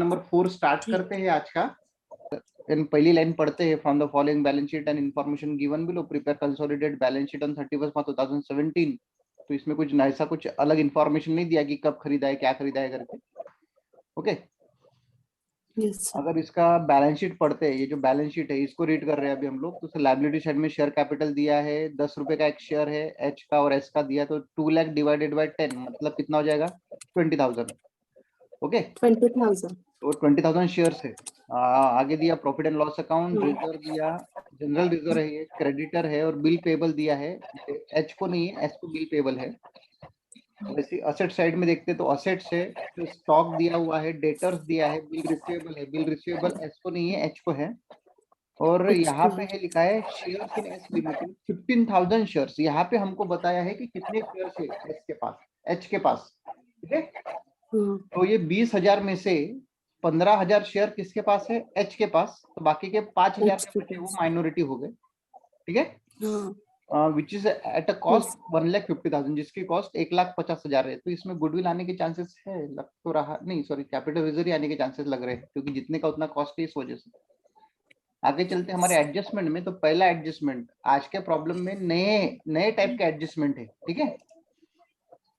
Number 4 start करते हैं आज का। पहली लाइन पढ़ते हैं। From the following balance sheet and information given below prepare consolidated balance sheet on 31 मार्च 2017। तो इसमें कुछ ऐसा कुछ अलग इन्फॉर्मेशन नहीं दिया कि कब खरीदा है, क्या खरीदा है करके। ओके अगर इसका बैलेंस शीट पढ़ते हैं, ये जो बैलेंस शीट है इसको रीड कर रहे हैं अभी हम लोग। तो लायबिलिटी साइड में शेयर कैपिटल दिया है 10 रुपए का एक शेयर है, एच का और एस का दिया। तो 2 लाख डिवाइडेड बाय 10 मतलब कितना हो जाएगा? 20,000। ओके 20,000। तो 20,000 शेयर्स है। आगे दिया profit and loss account, reserve दिया, जनरल रिजर्व है, ये क्रेडिटर है और बिल पेबल दिया है। एच को नहीं है, एस को बिल पेबल है। वैसे असेट साइड में देखते तो असेट्स है, तो स्टॉक दिया हुआ है, डेटर्स दिया है, बिल रिसीवेबल है। बिल रिसीवेबल एस को नहीं है, एच को है। और यहाँ पे है लिखा है shares in S limited 15,000 shares. यहाँ पे हमको बताया है कि कितने शेयर्स है एस के पास, एच के पास। ठीक है, तो ये 20,000 में से 15,000 शेयर किसके पास है? एच के पास। तो बाकी के 5,000 के बचे वो माइनॉरिटी हो गए। ठीक है, which is at a cost 1,50,000, जिसकी कॉस्ट 1,50,000 है। तो इसमें गुडविल आने के चांसेस है, लग तो रहा नहीं, सॉरी कैपिटल रिजर्व आने के चांसेस लग रहे हैं, क्योंकि जितने का उतना कॉस्ट है इस वजह से। आगे चलते हमारे एडजस्टमेंट में। तो पहला एडजस्टमेंट आज के प्रॉब्लम में नए नए टाइप के एडजस्टमेंट है। ठीक है,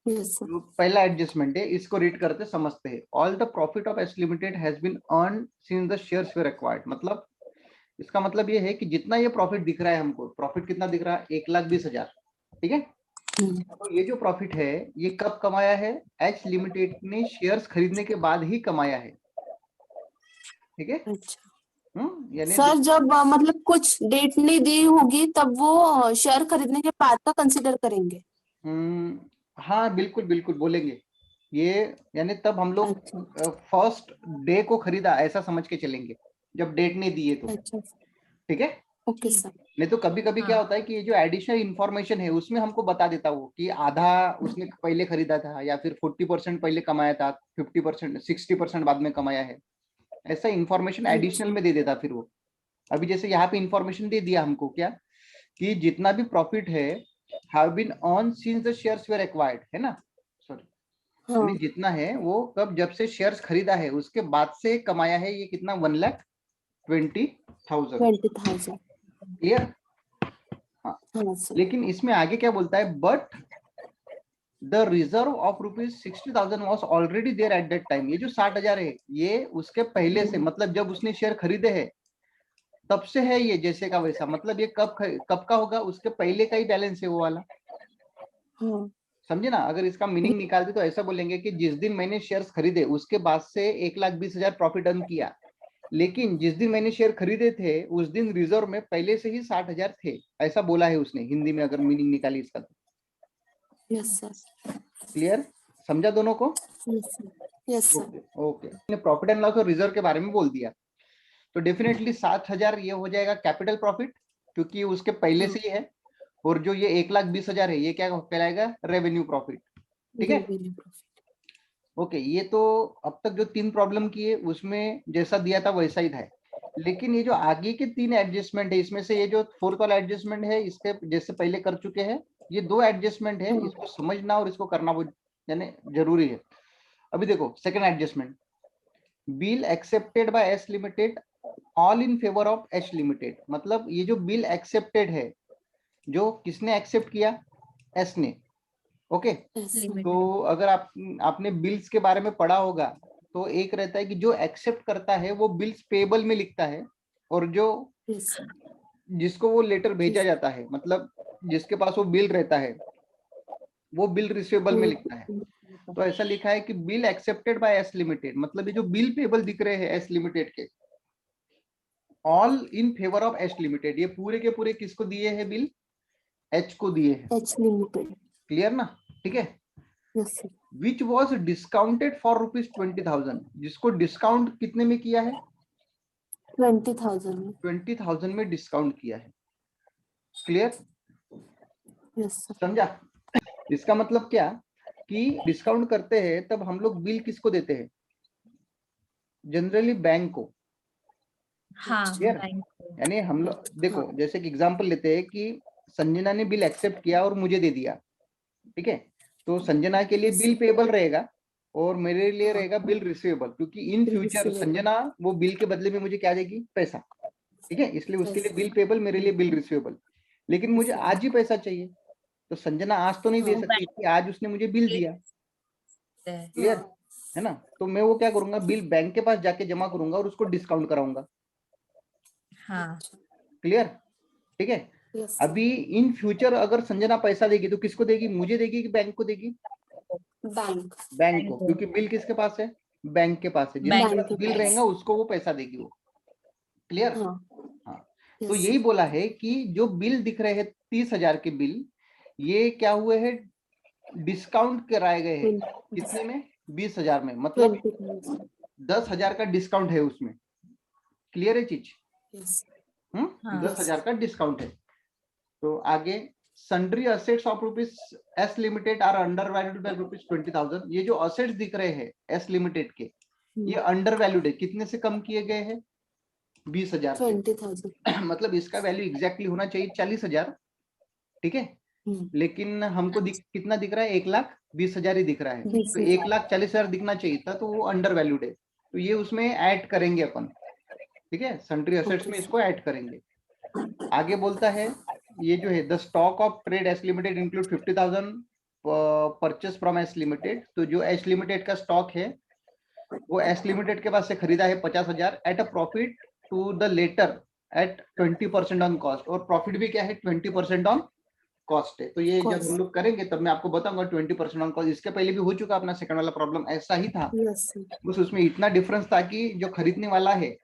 तो पहला एडजस्टमेंट है, इसको रीड करते समझते हैं। All the profit of S limited has been earn since the shares were acquired. मतलब इसका मतलब ये है कि जितना ये प्रॉफिट दिख रहा है हमको, प्रॉफिट कितना दिख रहा है? 1,20,000। ठीक है, तो ये जो प्रॉफिट है ये कब कमाया है? एच लिमिटेड ने शेयर्स खरीदने के बाद ही कमाया है। ठीक है, यानी सर जब मतलब कुछ डेट नहीं दी होगी तब वो शेयर खरीदने के बाद का कंसिडर करेंगे। हाँ बिल्कुल बिल्कुल बोलेंगे ये, यानी तब हम लोग फर्स्ट डे को खरीदा ऐसा समझ के चलेंगे, जब डेट नहीं दी है तो। ठीक है, ओके सर। नहीं तो कभी कभी क्या होता है कि ये जो एडिशनल इंफॉर्मेशन है उसमें हमको बता देता वो कि आधा उसने पहले खरीदा था, या फिर 40% पहले कमाया था, 50%, 60% बाद में कमाया है। ऐसा इंफॉर्मेशन एडिशनल में दे देता फिर वो। अभी जैसे यहाँ पे इंफॉर्मेशन दे दिया हमको क्या, कि जितना भी प्रॉफिट है have been earn since the shares were acquired, है ना? सॉरी, जितना है वो कब, जब से शेयर्स खरीदा है उसके बाद से कमाया है। ये कितना? 1,20,000। क्लियर? हाँ, लेकिन इसमें आगे क्या बोलता है? But the reserve of ₹60,000 was already there at that time. ये जो 60,000 है ये उसके पहले से, मतलब जब उसने शेयर खरीदे हैं तब से है ये, जैसे का वैसा। मतलब ये कब का होगा? उसके पहले का ही बैलेंस है वो वाला। समझे ना? अगर इसका मीनिंग निकालते तो ऐसा बोलेंगे कि जिस दिन मैंने शेयर्स खरीदे उसके बाद से 1,20,000 प्रॉफिट अर्न किया, लेकिन जिस दिन मैंने शेयर खरीदे थे उस दिन रिजर्व में पहले से ही 60,000 थे, ऐसा बोला है उसने हिंदी में, अगर मीनिंग निकाली इसका तो। Yes sir. क्लियर? समझा दोनों को? Yes sir. Okay, profit and loss और रिजर्व के बारे में बोल दिया। तो डेफिनेटली 7,000 ये हो जाएगा कैपिटल प्रॉफिट, क्योंकि उसके पहले से ही है। और जो ये 1,20,000 है ये क्या कहलाएगा? Revenue profit. ठीक है, ओके। ये तो अब तक जो 3 प्रॉब्लम किए उसमें जैसा दिया था वैसा ही था। लेकिन ये जो आगे के 3 एडजस्टमेंट है, इसमें से ये जो 4th वाला एडजस्टमेंट है इसके जैसे पहले कर चुके हैं, ये 2 एडजस्टमेंट है, इसको समझना और इसको करना वो यानी जरूरी है। अभी देखो second adjustment, bill accepted by S limited all in favour of H limited. मतलब ये जो बिल एक्सेप्टेड है, जो किसने एक्सेप्ट किया? एस ने। ओके, तो अगर आपने बिल्स के बारे में पढ़ा होगा तो एक रहता है कि जो एक्सेप्ट करता है वो बिल्स पेबल में लिखता है, और जो जिसको वो लेटर भेजा जाता है, मतलब जिसके पास वो बिल रहता है वो बिल रिसीवेबल में लिखता है। तो ऐसा लिखा है कि bill accepted by S limited, मतलब ये जो बिल पेबल दिख रहे हैं एस लिमिटेड के, all in favour of H limited, ये पूरे के पूरे किसको दिए हैं? बिल एच को दिए हैं। H limited. क्लियर ना? ठीक है, विच वॉज डिस्काउंटेड फॉर ₹20,000, जिसको डिस्काउंट कितने में किया है? 20,000 में डिस्काउंट किया है। क्लियर? समझा? इसका मतलब क्या कि डिस्काउंट करते हैं तब हम लोग बिल किसको देते हैं? जनरली बैंक को। हाँ, यानी हम लोग देखो, जैसे कि एग्जांपल लेते हैं कि संजना ने बिल एक्सेप्ट किया और मुझे दे दिया। ठीक है, तो संजना के लिए बिल पेबल रहेगा, और मेरे लिए रहेगा बिल रिसीवेबल, क्योंकि इन Bill फ्यूचर receivable. संजना वो बिल के बदले में मुझे क्या देगी, पैसा, ठीक है, इसलिए उसके लिए पैसा। बिल पेबल, मेरे लिए बिल रिसीवेबल। लेकिन मुझे Receivable. आज ही पैसा चाहिए, तो संजना आज तो नहीं दे हाँ। सकती, इसलिए आज उसने मुझे बिल दिया, क्लियर हाँ। है ना। तो मैं वो क्या करूंगा, बिल बैंक के पास जाके जमा करूंगा और उसको डिस्काउंट कराऊंगा, हाँ, क्लियर, ठीक है। Yes. अभी इन फ्यूचर अगर संजना पैसा देगी तो किसको देगी, मुझे देगी कि बैंक को देगी, बैंक। बैंक को, क्योंकि बिल किसके पास है, बैंक के पास है, जिसके बैंक पास के बिल पास। रहेगा उसको वो पैसा देगी वो, क्लियर। हाँ। हाँ, तो Yes. यही बोला है कि जो बिल दिख रहे हैं 30,000 के बिल, ये क्या हुए हैं, डिस्काउंट कराए गए हैं, कितने में, 20,000 में, मतलब 20,000. 10,000 का डिस्काउंट है उसमें, क्लियर है चीज, Yes. हाँ। 10,000 का डिस्काउंट है। तो आगे, sundry assets of rupees S limited are under valued by rupees 20,000। ये जो असेट्स दिख रहे हैं एस लिमिटेड के, ये अंडर वैल्यूड है, कितने से कम किए गए हैं, 20,000 से। 20,000. मतलब इसका वैल्यू एग्जैक्टली होना चाहिए 40,000, ठीक है, लेकिन हमको कितना दिख रहा है, 1,20,000 ही दिख रहा है, तो 1,40,000 दिखना चाहिए था, तो वो अंडर वैल्यूड है, तो ये उसमें ऐड करेंगे अपन, ठीक है, सन्ड्री असेट्स में इसको ऐड करेंगे। आगे बोलता है, ये जो है the stock of trade S limited include 50,000 purchase from S limited. तो जो एस लिमिटेड का स्टॉक है वो एस लिमिटेड के पास से खरीदा है 50,000 at a profit to the latter at 20% on cost, और प्रॉफिट भी क्या है, 20% ऑन कॉस्ट है। तो ये जब हम लोग करेंगे तब मैं आपको बताऊंगा 20% ऑन कॉस्ट। इसके पहले भी हो चुका अपना सेकंड वाला प्रॉब्लम, ऐसा ही था, Yes. बस उसमें इतना डिफरेंस था कि जो खरीदने वाला है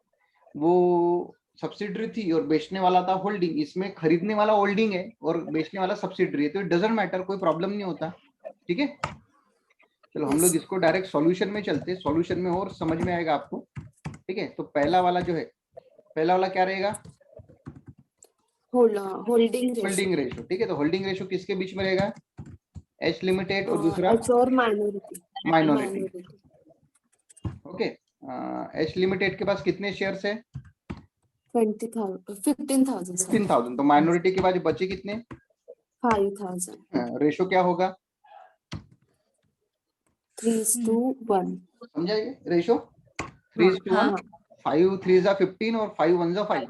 वो सब्सिडरी थी और बेचने वाला था होल्डिंग। इसमें खरीदने वाला होल्डिंग है और बेचने वाला सब्सिडरी है, तो इट डजंट मैटर, कोई प्रॉब्लम नहीं होता, ठीक है। चलो हम लोग इसको डायरेक्ट सॉल्यूशन में चलते हैं, सॉल्यूशन में और समझ में आएगा आपको, ठीक है। तो पहला वाला जो है, पहला वाला क्या रहेगा, होल्डिंग रेशो, ठीक है। तो होल्डिंग रेशो किसके बीच में रहेगा, एच लिमिटेड और दूसरा H और माइनॉरिटी, ओके। एच लिमिटेड के पास कितने शेयर्स है, 15,000. 15,000, तो माइनॉरिटी के बाद बचे कितने, 5,000. रेशो क्या होगा, 3:1. समझाइए, रेशो 3:1, 5 3 जा 15 और 5 1 जा 5।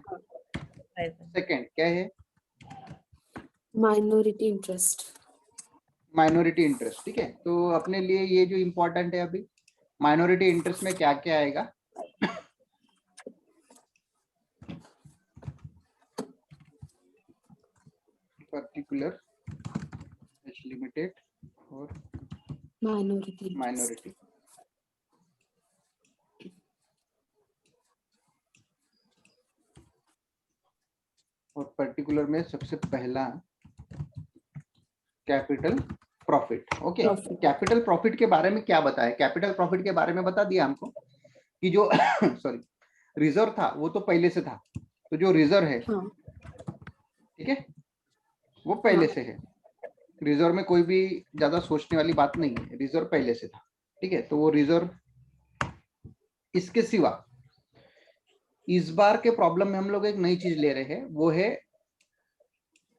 सेकंड क्या है, माइनॉरिटी इंटरेस्ट, माइनॉरिटी इंटरेस्ट, ठीक है। तो अपने लिए ये जो इम्पोर्टेंट है, अभी माइनॉरिटी इंटरेस्ट में क्या क्या आएगा, पर्टिकुलर एच लिमिटेड और माइनॉरिटी, और पर्टिकुलर में सबसे पहला capital profit, okay. Capital profit के बारे में क्या बताया, कैपिटल प्रॉफिट के बारे में बता दिया हमको कि जो सॉरी रिजर्व था वो तो पहले से था, तो जो रिजर्व है, ठीक है, वो पहले से है, रिजर्व में कोई भी ज्यादा सोचने वाली बात नहीं है, रिजर्व पहले से था, ठीक है। तो वो रिजर्व, इसके सिवा इस बार के प्रॉब्लम में हम लोग एक नई चीज ले रहे हैं, वो है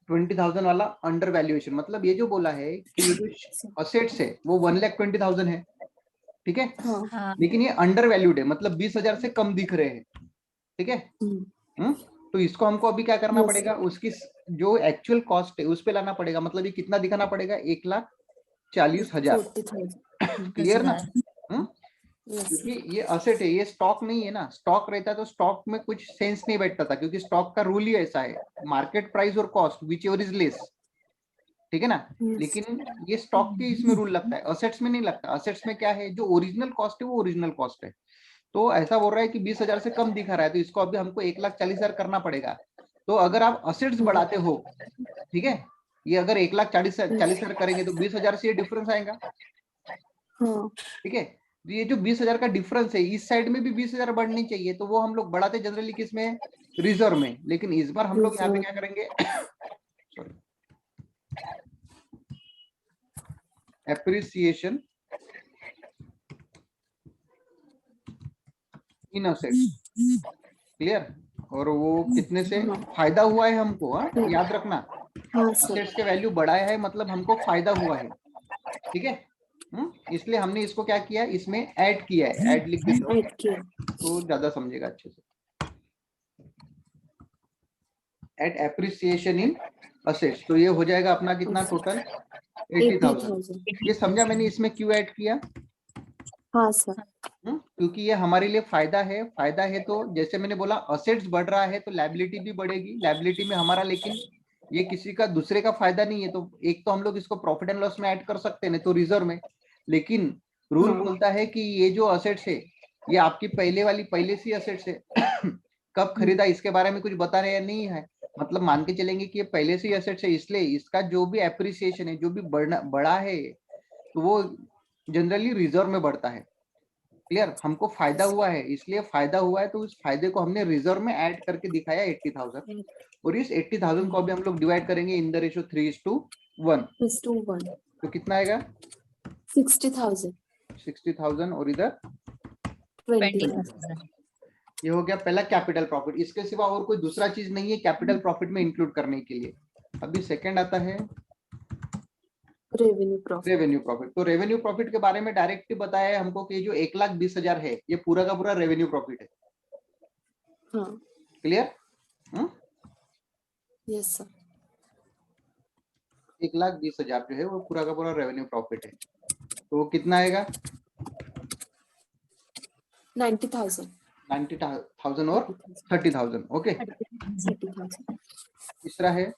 20,000 वाला अंडर वैल्यूएशन। मतलब ये जो बोला है कि ये जो असेट्स है वो 1,20,000 है, ठीक है, लेकिन ये अंडर वैल्यूड है, मतलब 20,000 से कम दिख रहे हैं, ठीक है। तो इसको हमको अभी क्या करना पड़ेगा, उसकी जो एक्चुअल कॉस्ट है उस पे लाना पड़ेगा, मतलब ये कितना दिखाना पड़ेगा, 1,40,000, क्लियर ना। क्योंकि ये असेट है, ये स्टॉक नहीं है ना, स्टॉक रहता तो स्टॉक में कुछ सेंस नहीं बैठता था, क्योंकि स्टॉक का रूल ही ऐसा है, मार्केट प्राइस और cost which ever is less, ठीक है ना। लेकिन ये स्टॉक के इसमें रूल लगता है, असेट्स में नहीं लगता। असेट्स में क्या है, जो ओरिजिनल कॉस्ट है वो ओरिजिनल कॉस्ट है। तो ऐसा बोल रहा है कि 20,000 से कम दिखा रहा है, तो इसको अभी हमको 1,40,000 करना पड़ेगा। तो अगर आप असेट्स बढ़ाते हो, ठीक है, ये अगर 1,40,000 करेंगे तो 20,000 से ये डिफरेंस आएगा, ठीक है। तो ये जो 20,000 का डिफरेंस है, इस साइड में भी 20,000 बढ़नी चाहिए, तो वो हम लोग बढ़ाते जनरली किसमें, रिजर्व में। लेकिन इस बार हम लोग यहाँ पे क्या करेंगे, एप्रिसिएशन इन असेट्स, क्लियर। और वो कितने से फायदा हुआ है हमको, याद रखना, असेट्स के वैल्यू बढ़ाया है मतलब हमको फायदा हुआ है, ठीक है। इसलिए हमने इसको क्या किया, इसमें ऐड किया है, ऐड लिख देता हूँ ऐड किया। तो ज्यादा समझेगा अच्छे से। एट एप्रिसिएशन इन असेट्स, तो ये हो जाएगा अपना कितना टोटल 80,000। 80,000। ये समझा मैंने इसमें क्यों ऐड किया? हाँ सर। क्योंकि ये हमारे लिए फायदा है। फायदा है तो जैसे मैंने बोला असेट्स बढ़ रहा है तो लायबिलिटी भी बढ़ेगी, लायबिलिटी में हमारा, लेकिन ये किसी का दूसरे का फायदा नहीं है। तो एक तो हम लोग इसको प्रॉफिट एंड लॉस में ऐड कर सकते हैं, नहीं तो रिजर्व में। लेकिन रूल बोलता है कि ये जो असेट्स है ये आपकी पहले से असेट्स है कब खरीदा इसके बारे में कुछ बता रहे या नहीं है, मतलब मान के चलेंगे कि ये पहले से ही असेट्स है, इसलिए इसका जो भी एप्रिसिएशन है, जो भी बढ़ा है, तो वो जनरली रिजर्व में बढ़ता है। क्लियर? हमको फायदा हुआ है, इसलिए फायदा हुआ है तो उस फायदे को हमने रिजर्व में ऐड करके दिखाया 80,000। और इस 80,000 को अभी हम लोग डिवाइड करेंगे इन द रेशियो 3:1। तो कितना आएगा? 60,000। 60,000 और इधर 20,000। ये हो गया पहला कैपिटल प्रॉफिट। इसके सिवा और कोई दूसरा चीज नहीं है कैपिटल प्रॉफिट में इंक्लूड करने के लिए। अभी सेकंड आता है रेवेन्यू प्रॉफिट। Revenue profit. तो रेवेन्यू प्रॉफिट के बारे में डायरेक्ट बताया है हमको कि जो 1,20,000 है ये पूरा का पूरा रेवेन्यू प्रॉफिट है। हाँ। क्लियर? Yes sir. 1,20,000 जो है वो पूरा का पूरा रेवेन्यू प्रॉफिट है। तो वो कितना आएगा? 90,000। 90,000 और 30,000। ओके। 30,000। तीसरा है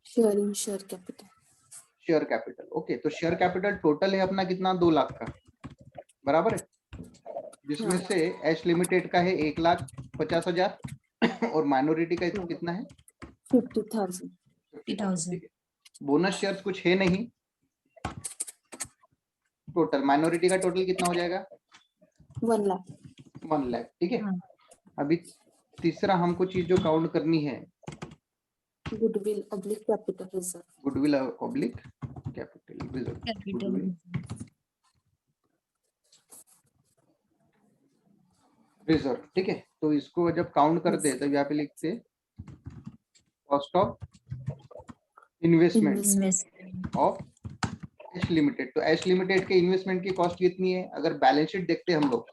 share capital. Share capital. Okay, तो शेयर कैपिटल टोटल है अपना कितना? 2 लाख का, बराबर है, जिसमें से एच लिमिटेड का है 1,50,000 और माइनॉरिटी का कितना है? 50,000। बोनस शेयर्स कुछ है नहीं। टोटल माइनॉरिटी का टोटल कितना हो जाएगा? 1 लाख। 1 लाख। ठीक है। अभी तीसरा हमको चीज जो काउंट करनी है, goodwill oblique capital reserve. Goodwill oblique capital reserve. Reserve, ठीक है। तो इसको जब काउंट करते हैं तब यहाँ पे लिखते cost of investment of H limited. तो एच लिमिटेड के इन्वेस्टमेंट की कॉस्ट कितनी है? अगर बैलेंस शीट देखते हैं हम लोग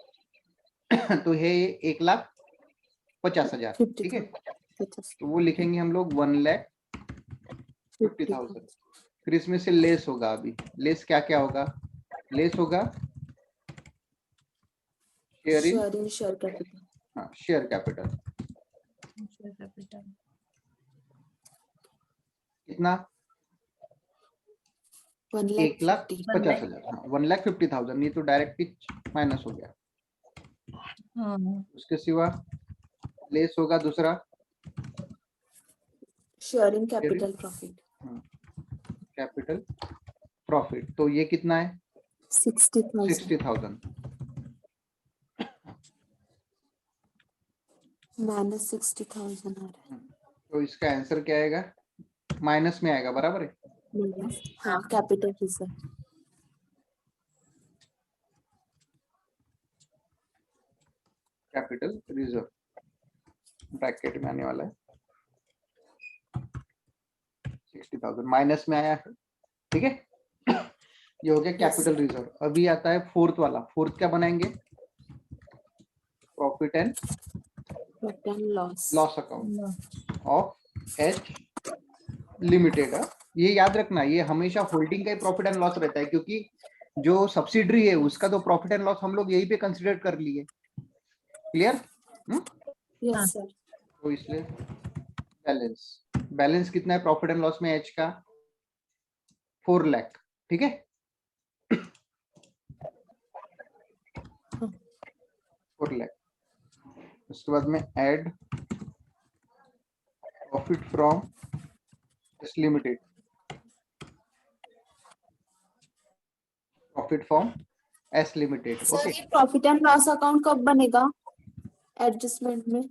तो है 1,50,000। ठीक है। तो वो लिखेंगे हम लोग 1,50,000। फिर इसमें से लेस होगा। अभी लेस क्या क्या होगा? लेस होगा शेयर कैपिटल। हाँ, शेयर कैपिटल कितना? 1,50,000। हाँ, 1,50,000। ये तो डायरेक्ट माइनस हो गया। उसके सिवा लेस होगा दूसरा sharing capital profit. Capital profit. तो ये कितना है? 60,000। माइनस 60,000 आ रहा है। तो इसका आंसर क्या आएगा? माइनस में आएगा, बराबर है। हाँ, capital reserve. Capital reserve bracket में आने वाला है 60,000, माइनस में आया है। ठीक है। ये हो गया कैपिटल रिजर्व। अभी आता है फोर्थ वाला। फोर्थ क्या बनाएंगे? Profit and loss account of H limited. ये याद रखना, ये हमेशा होल्डिंग का ही प्रॉफिट एंड लॉस रहता है, क्योंकि जो सब्सिडरी है उसका तो प्रॉफिट एंड लॉस हम लोग यही पे कंसिडर कर लिए। क्लियर? Yes sir. तो इसलिए बैलेंस कितना है प्रॉफिट एंड लॉस में एच का? 4 लाख। ठीक है। 4 लाख। उसके बाद में add profit from S limited. Profit from S limited. Sir ये प्रॉफिट एंड लॉस अकाउंट कब बनेगा एडजस्टमेंट में?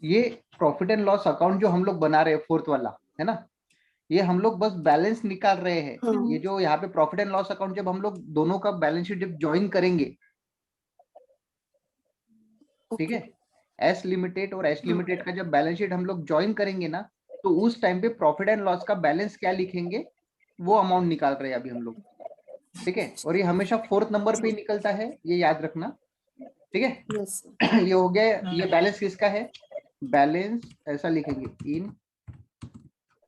ये प्रॉफिट एंड लॉस अकाउंट जो हम लोग बना रहे हैं फोर्थ वाला है ना, ये हम लोग बस बैलेंस निकाल रहे हैं। हाँ। ये जो यहाँ पे प्रॉफिट एंड लॉस अकाउंट जब हम लोग दोनों का बैलेंस शीट जब ज्वाइन करेंगे, ठीक है, एस लिमिटेड और एच लिमिटेड का जब बैलेंस शीट हम लोग ज्वाइन करेंगे ना, तो उस टाइम पे प्रॉफिट एंड लॉस का बैलेंस क्या लिखेंगे वो अमाउंट निकाल रहे हैं अभी हम लोग। ठीक है, और ये हमेशा फोर्थ नंबर पे ही निकलता है, ये याद रखना, ठीक है। यस ये हो गया, ये बैलेंस किसका है, बैलेंस ऐसा लिखेंगे इन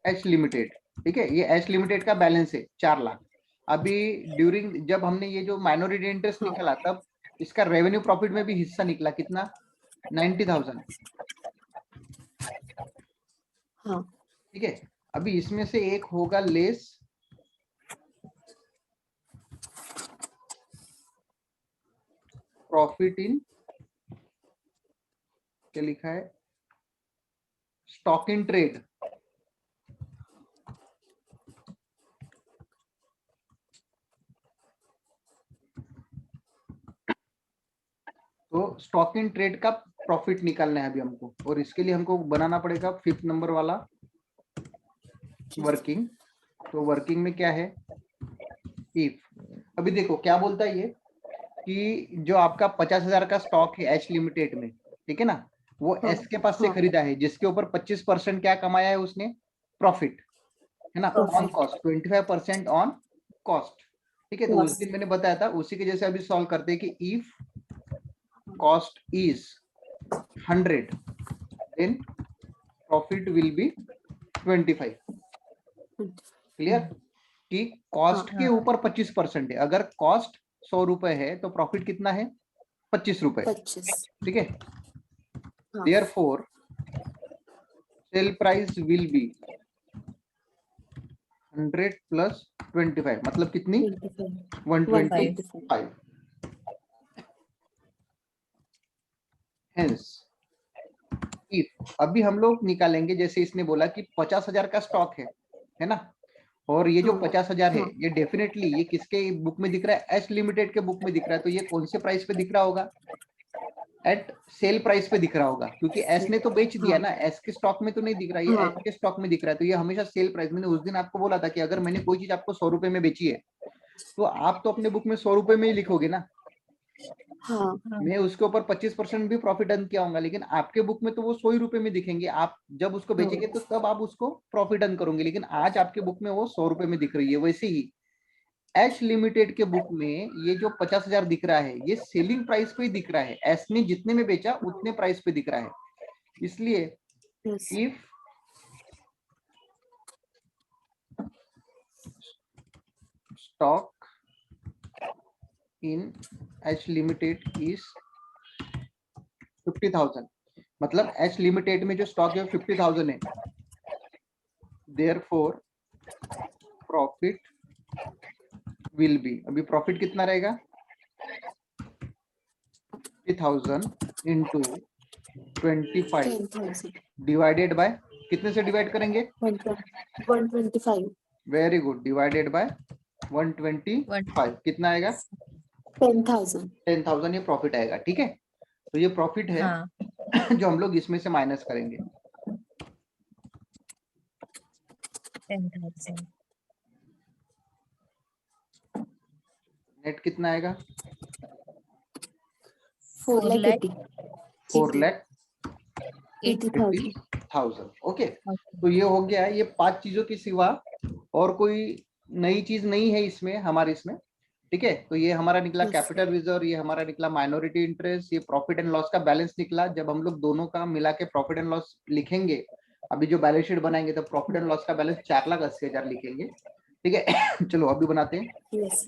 एच लिमिटेड, ठीक है, ये एच लिमिटेड का बैलेंस है 4 लाख। अभी ड्यूरिंग जब हमने ये जो माइनॉरिटी इंटरेस्ट निकला तब इसका रेवेन्यू प्रॉफिट में भी हिस्सा निकला, कितना, 90,000, हाँ ठीक है। अभी इसमें से एक होगा लेस प्रॉफिट इन, क्या लिखा है, स्टॉक इन ट्रेड, तो स्टॉक इन ट्रेड का प्रॉफिट निकालना है अभी हमको, और इसके लिए हमको बनाना पड़ेगा 5th नंबर वाला वर्किंग। तो वर्किंग में क्या है, इफ, अभी देखो क्या बोलता है ये, कि जो आपका 50,000 का स्टॉक है एच लिमिटेड में, ठीक है ना, वो हाँ, एस के पास से हाँ। खरीदा है, जिसके ऊपर 25% क्या कमाया है उसने, प्रॉफिट, है ना, on Profit. Cost, 25% on cost, ठीक है। तो उस Yes. दिन मैंने बताया था, उसी के जैसे अभी सॉल्व करते हैं कि if cost is 100 then profit will be 25, clear, कि कॉस्ट हाँ, के ऊपर 25% है, अगर कॉस्ट 100 रुपए है तो प्रॉफिट कितना है, 25 रुपए, 25. ठीक है। हाँ. Therefore sale price will be 100 plus 25, मतलब कितनी, 25. 125। हेंस इफ, अभी हम लोग निकालेंगे, जैसे इसने बोला कि 50,000 का स्टॉक है ना, और ये जो हाँ, 50,000 है हाँ. ये डेफिनेटली ये किसके बुक में दिख रहा है, एच लिमिटेड के बुक में दिख रहा है, तो ये कौन से प्राइस पे दिख रहा होगा, एट सेल प्राइस पे दिख रहा होगा, क्योंकि एस ने तो बेच दिया ना, एस के स्टॉक में तो नहीं दिख रहा, ये हाँ. एच के स्टॉक में दिख रहा है, तो ये हमेशा सेल प्राइस, मैंने उस दिन आपको बोला था कि अगर मैंने कोई चीज आपको 100 रुपए में बेची है तो आप तो अपने बुक में 100 रुपए में ही लिखोगे ना, हाँ. मैं उसके ऊपर 25% भी प्रॉफिट अर्न किया होगा, लेकिन आपके बुक में तो वो 100 ही रुपए में दिखेंगे, आप जब उसको बेचेंगे तो तब आप उसको प्रॉफिट अर्न करोगे, लेकिन आज आपके बुक में वो 100 रुपए में दिख रही है। वैसे ही एच लिमिटेड के बुक में ये जो 50,000 दिख रहा है ये सेलिंग प्राइस पे ही दिख रहा है, एस ने जितने में बेचा उतने प्राइस पे दिख रहा है, इसलिए Yes. If stock in H limited is 50,000, मतलब एच लिमिटेड में जो स्टॉक है 50,000 है, देयरफॉर प्रॉफिट विल बी, अभी प्रॉफिट कितना रहेगा, 50,000 इंटू 25 10,000. डिवाइडेड बाय, कितने से डिवाइड करेंगे, 125. वेरी गुड, डिवाइडेड बाय 125, कितना आएगा, 10,000. 10,000 ये प्रॉफिट आएगा, ठीक है। तो ये प्रॉफिट है हाँ. जो हम लोग इसमें से माइनस करेंगे, 10,000. नेट कितना आएगा, 4,80,000. 4,80,000, ओके। तो ये हो गया, ये 5 चीजों के सिवा और कोई नई चीज नहीं है इसमें, हमारे इसमें, ठीक है। तो ये हमारा निकला Yes. कैपिटल रिजर्व, ये हमारा निकला माइनॉरिटी इंटरेस्ट, ये प्रॉफिट एंड लॉस का बैलेंस निकला। जब हम लोग दोनों का मिला के प्रॉफिट एंड लॉस लिखेंगे, अभी जो बैलेंस शीट बनाएंगे तो प्रॉफिट एंड लॉस का बैलेंस 4,80,000 लिखेंगे, ठीक है। चलो अभी बनाते हैं Yes.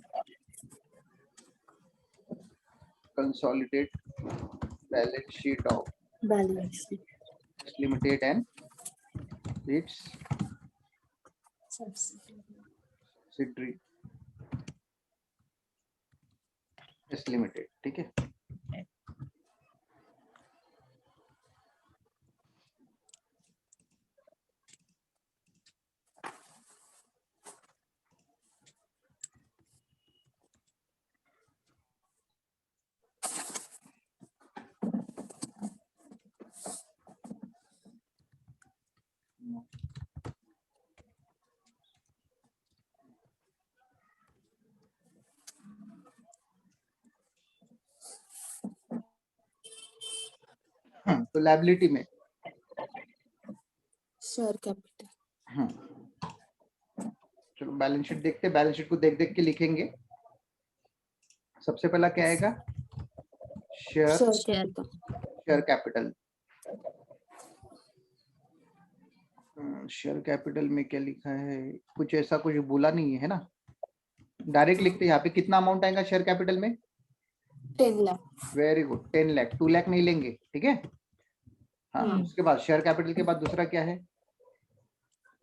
Consolidate balance sheet of Balance sheet. Limited and it's subsidiary S limited, ठीक है। तो लायबिलिटी में Share capital. चलो बैलेंस शीट देखते हैं, बैलेंस शीट को देख देख के लिखेंगे, सबसे पहला क्या आएगा? Share share share capital. Share capital में क्या लिखा है? कुछ ऐसा कुछ बोला नहीं है ना, डायरेक्ट लिखते हैं यहाँ पे। कितना अमाउंट आएगा शेयर कैपिटल में? 10 लाख। Very good, 10 lakh. 2 लाख नहीं लेंगे, ठीक है। हाँ, हाँ। उसके बाद शेयर कैपिटल के बाद दूसरा क्या है?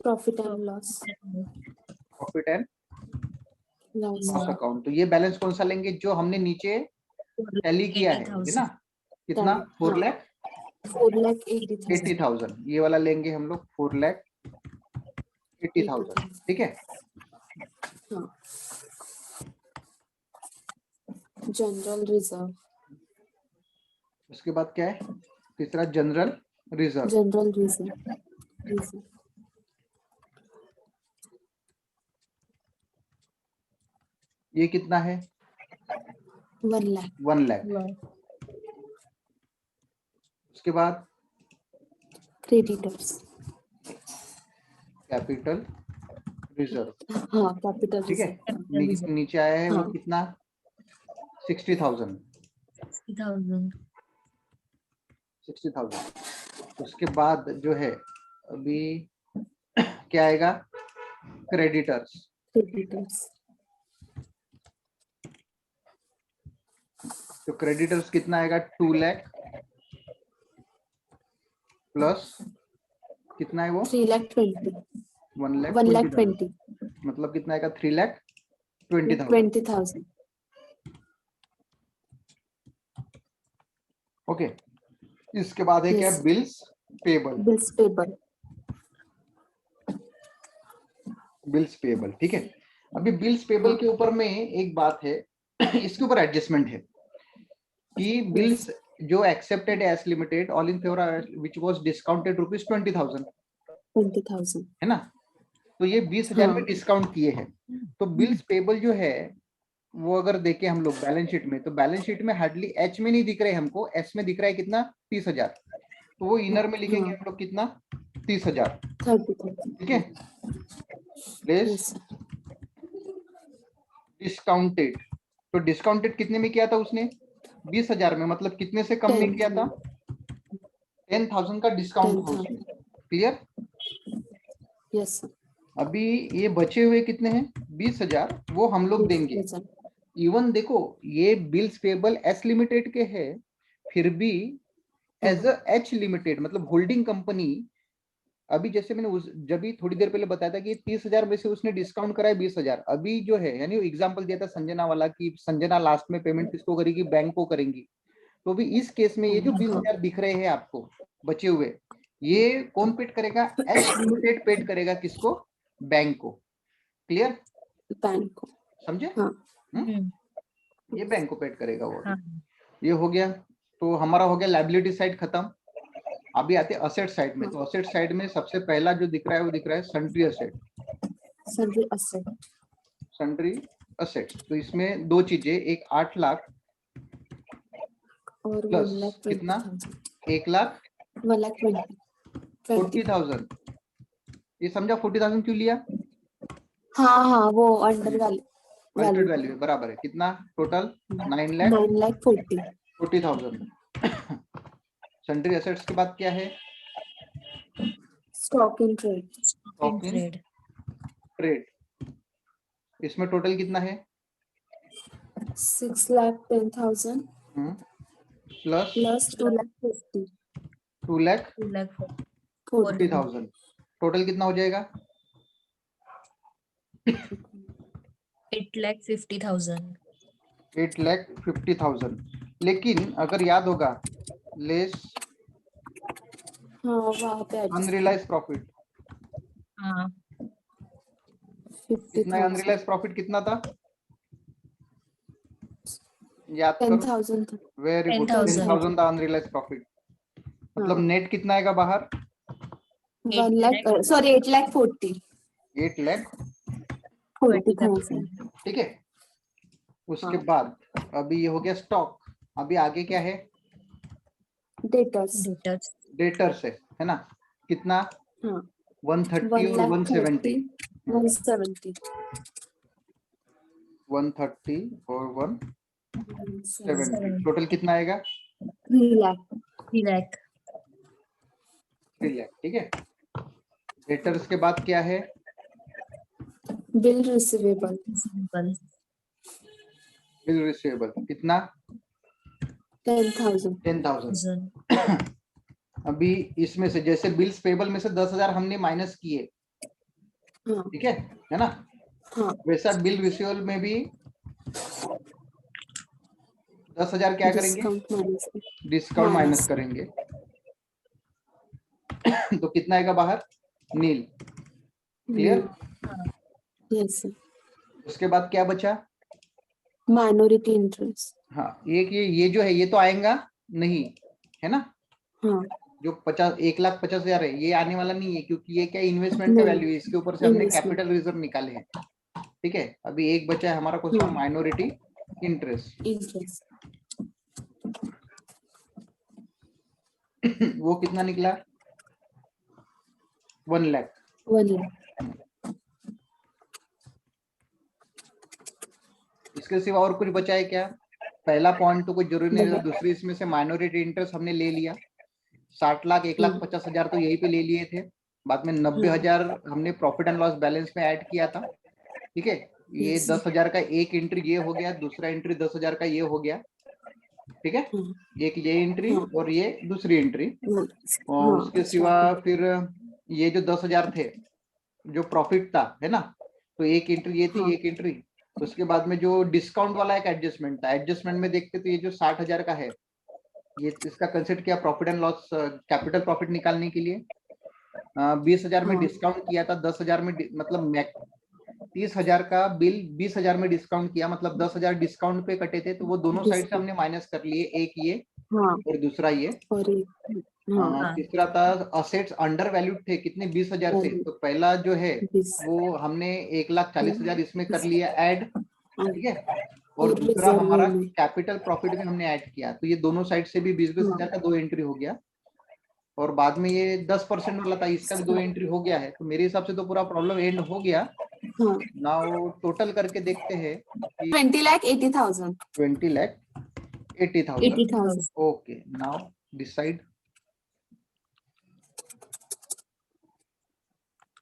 Profit and loss profit and loss account. तो ये बैलेंस कौन सा लेंगे? जो हमने नीचे टैली किया है ना, कितना? 4 लाख 4,80,000। ये वाला लेंगे हम लोग, 4,80,000, ठीक है। हाँ। General reserve. उसके बाद क्या है? तीसरा जनरल रिजर्व। जनरल रिजर्व ये कितना है? 1 लाख। 1 लाख। उसके बाद क्रेडिटर्स। कैपिटल रिजर्व, हाँ, कैपिटल ठीक है। रिजर्व। नीचे आया है वो हाँ। कितना? 60,000। 60,000। उसके बाद जो है अभी क्या आएगा? क्रेडिटर्स। तो क्रेडिटर्स कितना आएगा? 2 लाख प्लस कितना है वो? 3,20,000। 1,20,000। मतलब कितना आएगा? 3,20,000। ओके। इसके बाद है क्या? Bills payable. ठीक है। अभी बिल्स पेबल के ऊपर में एक बात है, इसके ऊपर एडजस्टमेंट है कि बिल्स जो accepted as limited all in favour which was discounted rupees 20,000 है ना। तो ये 20,000 में डिस्काउंट किए हैं। तो बिल्स पेबल जो है वो अगर देखें हम लोग बैलेंस शीट में, तो बैलेंस शीट में हार्डली एच में नहीं दिख रहे हमको, एस में दिख रहा है कितना? 30,000। तो वो इनर में लिखेंगे हम लोग कितना? 30,000, ठीक है। Plus discounted. तो डिस्काउंटेड कितने में किया था उसने? 20,000 में। मतलब कितने से कम में किया था? 10,000 का डिस्काउंट था उसमें। क्लियर? यस। अभी ये बचे हुए कितने हैं? 20,000, वो हम लोग देंगे। इवन देखो ये बिल्स पेबल एस लिमिटेड के है, फिर भी एज अ एच लिमिटेड मतलब होल्डिंग कंपनी। अभी जैसे मैंने जब भी थोड़ी देर पहले बताया था कि 30,000 में से उसने डिस्काउंट कराया 20,000। अभी जो है यानी एग्जांपल दिया था संजना वाला कि संजना लास्ट में पेमेंट किसको करेगी? बैंक को करेंगी। तो भी इस केस में ये जो 20,000 दिख रहे हैं आपको बचे हुए, ये कौन पेड करेगा? एच लिमिटेड पेड करेगा किसको? बैंक को। क्लियर? बैंक को। समझे? हाँ। ये बैंक को पेड करेगा वो। हाँ। ये हो गया। तो हमारा हो गया लायबिलिटी साइड खत्म। अभी आते हैं असेट साइड में। तो असेट साइड में सबसे पहला जो दिख रहा है वो दिख रहा है सन्ड्री असेट। Sundry asset. तो इसमें दो चीजें, एक 8 लाख और प्लस कितना? 1,40,000। ये समझा 40,000 क्यों लिया? हाँ, वो अंडर अल्टर्ड वैल्यू बराबर है कितना? टोटल 9,40,000। सन्ड्री असेट्स के बाद क्या है? Stock in trade. इसमें टोटल कितना है? 6,10,000 प्लस 2,40,000। टोटल कितना हो जाएगा? 8,50,000। 8,50,000। लेकिन अगर याद होगा लेस वहाँ पे अनरियलाइज प्रॉफिट। हाँ। कितना अनरियलाइज प्रॉफिट कितना था? याद करो। 10,000 था। वेरी गुड, 10,000 था अनरियलाइज प्रॉफिट। मतलब नेट कितना आएगा बाहर? 8,40,000। 8,40,000, ठीक है। उसके बाद अभी ये हो गया स्टॉक। अभी आगे क्या है? डेटर्स है ना। कितना? 130 और 170। 170 130 और 170। 70। टोटल कितना आएगा? 3 lakh. 3 lakh. 3 लाख। ठीक है। डेटर्स के बाद क्या है? Bill receivable. Receivable. Bill receivable कितना? 10,000. 10,000। 1000. अभी इसमें से जैसे बिल्स पेबल में से 10,000 हमने माइनस किए, हाँ. ठीक है ना? हाँ. वैसा बिल रिसीवेबल में भी 10,000 क्या करेंगे? Discount minus. Discount Minus. Minus करेंगे। तो कितना आएगा बाहर? नील। क्लियर? Yes, sir. उसके बाद क्या बचा? Minority interest. हाँ, एक ये जो है ये तो आएगा नहीं, है ना? हाँ. जो 1,50,000 है ये आने वाला नहीं है, क्योंकि ये क्या इन्वेस्टमेंट का नहीं। वैल्यू है, इसके ऊपर से हमने Investment. कैपिटल रिजर्व निकाले हैं। ठीक है। अभी एक बचा है हमारा क्वेश्चन, हाँ। Minority interest. Interest. वो कितना निकला? 1 लाख। 1 lakh. इसके सिवा और कुछ बचा है क्या? पहला पॉइंट तो कोई जरूरी नहीं है, नहीं। दूसरी इसमें से माइनॉरिटी इंटरेस्ट हमने ले लिया। 60 लाख 1,50,000 तो यहीं पे ले लिए थे। बाद में 90,000 हमने प्रॉफिट एंड लॉस बैलेंस में ऐड किया था। ठीक है। ये Yes. 10,000 का एक एंट्री ये हो गया, दूसरा एंट्री 10,000 का ये हो गया। ठीक है। हाँ. एक ये एंट्री हाँ. और ये दूसरी एंट्री। हाँ. और उसके सिवा फिर ये जो 10,000 थे जो प्रॉफिट था, है ना? तो एक एंट्री ये थी, हाँ. एक एंट्री। उसके बाद में जो डिस्काउंट वाला एक एडजस्टमेंट था, एडजस्टमेंट में देखते तो ये जो 60,000 का है, ये इसका कंसिडर किया profit and loss capital profit निकालने के लिए। 20,000 में हाँ. डिस्काउंट किया था, 10,000 में मतलब 30,000 का बिल 20,000 में डिस्काउंट किया, मतलब 10,000 डिस्काउंट पे कटे थे, तो वो दोनों साइड से हमने माइनस कर लिए, एक ये हाँ. और दूसरा ये। और एक. हाँ. तीसरा था असेट्स अंडर वैल्यूड थे, कितने? 20,000 थे। तो पहला जो है 20. वो हमने 1,40,000 इसमें कर लिया ऐड। ठीक है। और और दूसरा reserve हमारा में। कैपिटल प्रॉफिट में हमने ऐड किया, तो ये दोनों साइड से भी 20,000 का 2 एंट्री हो गया। और बाद में ये 10% वाला था, इसका भी 2 एंट्री हो गया है। तो मेरे हिसाब से तो पूरा प्रॉब्लम एंड हो गया। हाँ. नाउ टोटल करके देखते हैं कि 20,80,000. 20,80,000। 80,000. Okay, now decide.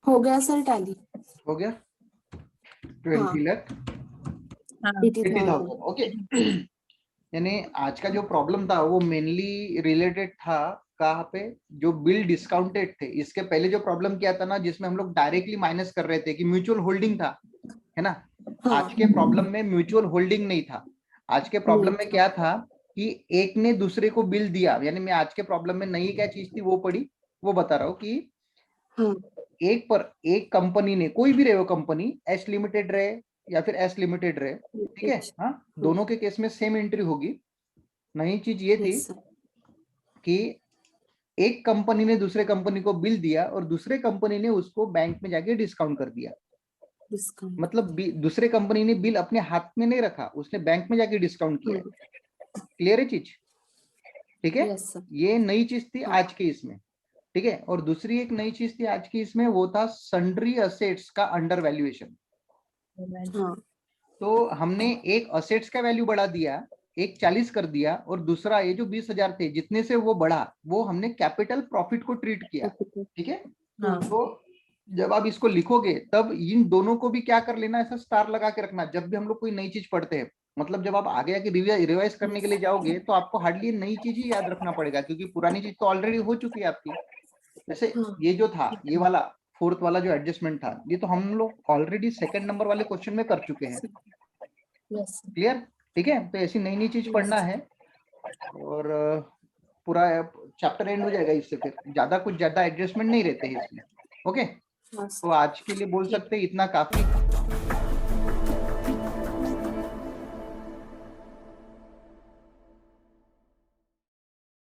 हो गया सर टैली. हो गया 20 लाख हाँ. 80,000. ओके। यानी आज का जो प्रॉब्लम था वो मेनली रिलेटेड था कहाँ पे? जो बिल डिस्काउंटेड थे। इसके पहले जो प्रॉब्लम किया था ना, जिसमें हम लोग डायरेक्टली माइनस कर रहे थे कि म्यूचुअल होल्डिंग था, है ना? हाँ. आज के प्रॉब्लम में म्यूचुअल होल्डिंग नहीं था। आज के प्रॉब्लम में क्या था कि एक ने दूसरे को बिल दिया। यानी मैं आज के प्रॉब्लम में नई क्या चीज थी वो पढ़ी, वो बता रहा हूँ कि हाँ. एक कंपनी ने, कोई भी रहे वो कंपनी, एस लिमिटेड रहे या फिर एस लिमिटेड रहे, ठीक है, हाँ, दोनों के केस में सेम एंट्री होगी। नई चीज ये थी Yes, sir. कि एक कंपनी ने दूसरे कंपनी को बिल दिया और दूसरे कंपनी ने उसको बैंक में जाके डिस्काउंट कर दिया। Discount. मतलब दूसरे कंपनी ने बिल अपने हाथ में नहीं रखा, उसने बैंक में जाके डिस्काउंट किया। क्लियर है चीज? ठीक है। Yes, sir. ये नई चीज थी आज के इसमें। ठीक है। और दूसरी एक नई चीज थी आज की इसमें, वो था सन्ड्री असेट्स का अंडर वैल्यूएशन। हाँ. तो हमने एक असेट्स का वैल्यू बढ़ा दिया, एक 40 कर दिया, और दूसरा ये जो 20,000 थे जितने से वो बढ़ा, वो हमने कैपिटल प्रॉफिट को ट्रीट किया। ठीक है। हाँ. तो जब आप इसको लिखोगे तब इन दोनों को भी क्या कर लेना, ऐसा स्टार लगा के रखना जब भी हम लोग कोई नई चीज पढ़ते हैं। मतलब जब आप आगे आके रिवाइज करने के लिए जाओगे तो आपको हार्डली नई चीज ही याद रखना पड़ेगा, क्योंकि पुरानी चीज तो ऑलरेडी हो चुकी है आपकी। जैसे ये जो था, ये वाला फोर्थ वाला जो एडजस्टमेंट था, ये तो हम लोग ऑलरेडी सेकंड नंबर वाले क्वेश्चन में कर चुके हैं। Yes, sir. क्लियर? ठीक है। तो ऐसी नई नई चीज पढ़ना है और पूरा चैप्टर एंड हो जाएगा इससे। फिर ज्यादा कुछ ज्यादा एडजस्टमेंट नहीं रहते हैं इसमें। ओके। Yes, sir. तो आज के लिए बोल सकते हैं इतना काफी।